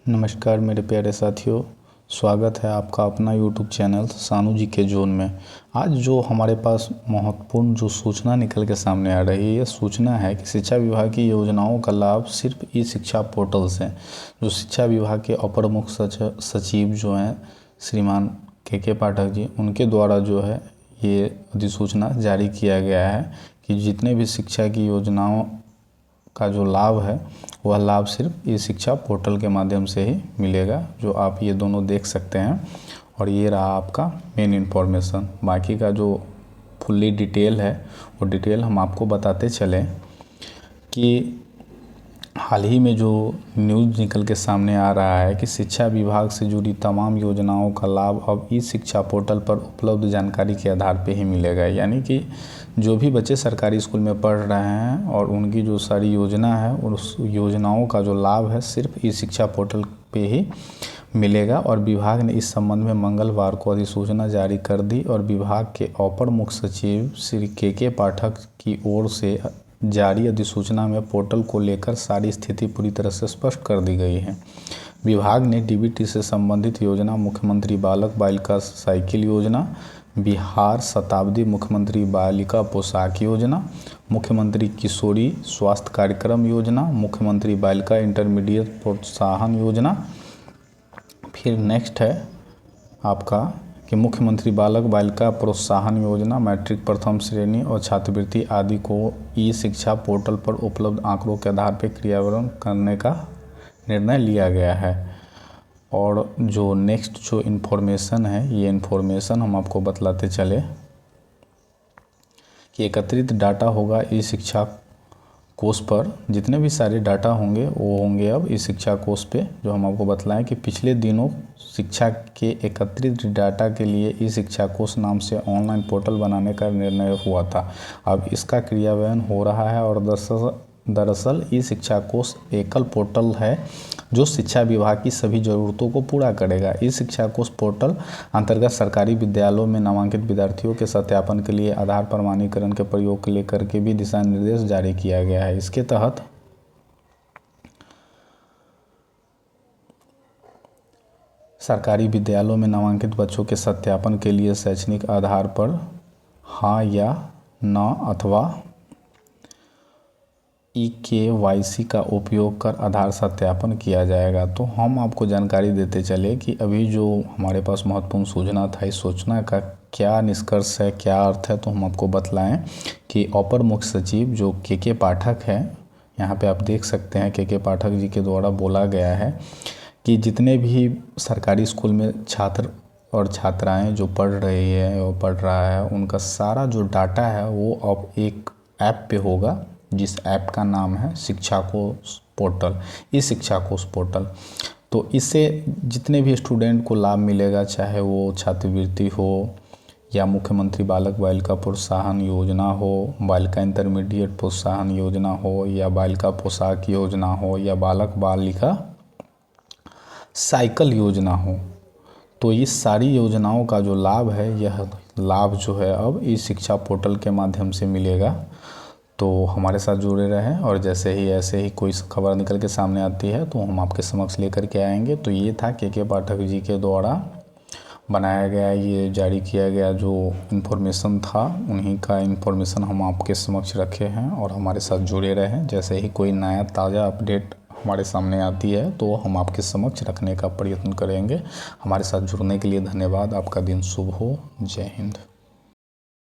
नमस्कार मेरे प्यारे साथियों, स्वागत है आपका अपना YouTube चैनल सानू जी के जोन में। आज जो हमारे पास महत्वपूर्ण जो सूचना निकल के सामने आ रही है, ये सूचना है कि शिक्षा विभाग की योजनाओं का लाभ सिर्फ ई शिक्षा पोर्टल से। जो शिक्षा विभाग के अपर मुख्य सचिव जो हैं श्रीमान के पाठक जी, उनके द्वारा जो है ये अधिसूचना जारी किया गया है कि जितने भी शिक्षा की योजनाओं का जो लाभ है वह लाभ सिर्फ ई शिक्षा पोर्टल के माध्यम से ही मिलेगा, जो आप ये दोनों देख सकते हैं। और ये रहा आपका मेन इन्फॉर्मेशन। बाकी का जो फुल्ली डिटेल है वो डिटेल हम आपको बताते चलें कि हाल ही में जो न्यूज़ निकल के सामने आ रहा है कि शिक्षा विभाग से जुड़ी तमाम योजनाओं का लाभ अब ई शिक्षा पोर्टल पर उपलब्ध जानकारी के आधार पर ही मिलेगा। यानी कि जो भी बच्चे सरकारी स्कूल में पढ़ रहे हैं और उनकी जो सारी योजना है उस योजनाओं का जो लाभ है सिर्फ ई शिक्षा पोर्टल पे ही मिलेगा। और विभाग ने इस संबंध में मंगलवार को अधिसूचना जारी कर दी और विभाग के अपर मुख्य सचिव श्री के पाठक की ओर से जारी अधिसूचना में पोर्टल को लेकर सारी स्थिति पूरी तरह से स्पष्ट कर दी गई है। विभाग ने डीबीटी से संबंधित योजना, मुख्यमंत्री बालक बालिका साइकिल योजना, बिहार शताब्दी मुख्यमंत्री बालिका पोशाक योजना, मुख्यमंत्री किशोरी स्वास्थ्य कार्यक्रम योजना, मुख्यमंत्री बालिका इंटरमीडिएट प्रोत्साहन योजना, फिर नेक्स्ट है आपका कि मुख्यमंत्री बालक बालिका प्रोत्साहन योजना, मैट्रिक प्रथम श्रेणी और छात्रवृत्ति आदि को ई शिक्षा पोर्टल पर उपलब्ध आंकड़ों के आधार पर क्रियान्वयन करने का निर्णय लिया गया है। और जो नेक्स्ट जो इन्फॉर्मेशन है, ये इन्फॉर्मेशन हम आपको बतलाते चले कि एकत्रित डाटा होगा ई शिक्षा कोष पर। जितने भी सारे डाटा होंगे वो होंगे अब ई शिक्षा कोष पे। जो हम आपको बतलाएं कि पिछले दिनों शिक्षा के एकत्रित डाटा के लिए ई शिक्षा कोष नाम से ऑनलाइन पोर्टल बनाने का निर्णय हुआ था। अब इसका क्रियान्वयन हो रहा है और दरअसल ई शिक्षा कोष एकल पोर्टल है जो शिक्षा विभाग की सभी ज़रूरतों को पूरा करेगा। ई शिक्षा कोष पोर्टल अंतर्गत सरकारी विद्यालयों में नामांकित विद्यार्थियों के सत्यापन के लिए आधार प्रमाणीकरण के प्रयोग को लेकर के भी दिशा निर्देश जारी किया गया है। इसके तहत सरकारी विद्यालयों में नामांकित बच्चों के सत्यापन के लिए शैक्षणिक आधार पर हाँ या ना अथवा EKYC का उपयोग कर आधार सत्यापन किया जाएगा। तो हम आपको जानकारी देते चले कि अभी जो हमारे पास महत्वपूर्ण सूचना था, इस सूचना का क्या निष्कर्ष है, क्या अर्थ है, तो हम आपको बतलाएं कि अपर मुख्य सचिव जो के पाठक है, यहाँ पे आप देख सकते हैं के पाठक जी के द्वारा बोला गया है कि जितने भी सरकारी स्कूल में छात्र और छात्राएँ जो पढ़ रही है और पढ़ रहा है, उनका सारा जो डाटा है वो अब एक ऐप पे होगा, जिस ऐप का नाम है शिक्षा कोष पोर्टल, ई शिक्षा कोष पोर्टल। तो इससे जितने भी स्टूडेंट को लाभ मिलेगा, चाहे वो छात्रवृत्ति हो या मुख्यमंत्री बालक बालिका प्रोत्साहन योजना हो, बालिका इंटरमीडिएट प्रोत्साहन योजना हो या बालिका पोशाक योजना हो या बालक बालिका साइकिल योजना हो, तो इस सारी योजनाओं का जो लाभ है, यह लाभ जो है अब ई शिक्षा पोर्टल के माध्यम से मिलेगा। तो हमारे साथ जुड़े रहें और जैसे ही ऐसे ही कोई खबर निकल के सामने आती है तो हम आपके समक्ष लेकर के आएंगे। तो ये था के पाठक जी के द्वारा बनाया गया, ये जारी किया गया जो इन्फॉर्मेशन था, उन्हीं का इन्फॉर्मेशन हम आपके समक्ष रखे हैं और हमारे साथ जुड़े रहें। जैसे ही कोई नया ताज़ा अपडेट हमारे सामने आती है तो हम आपके समक्ष रखने का प्रयत्न करेंगे। हमारे साथ जुड़ने के लिए धन्यवाद। आपका दिन शुभ हो। जय हिंद।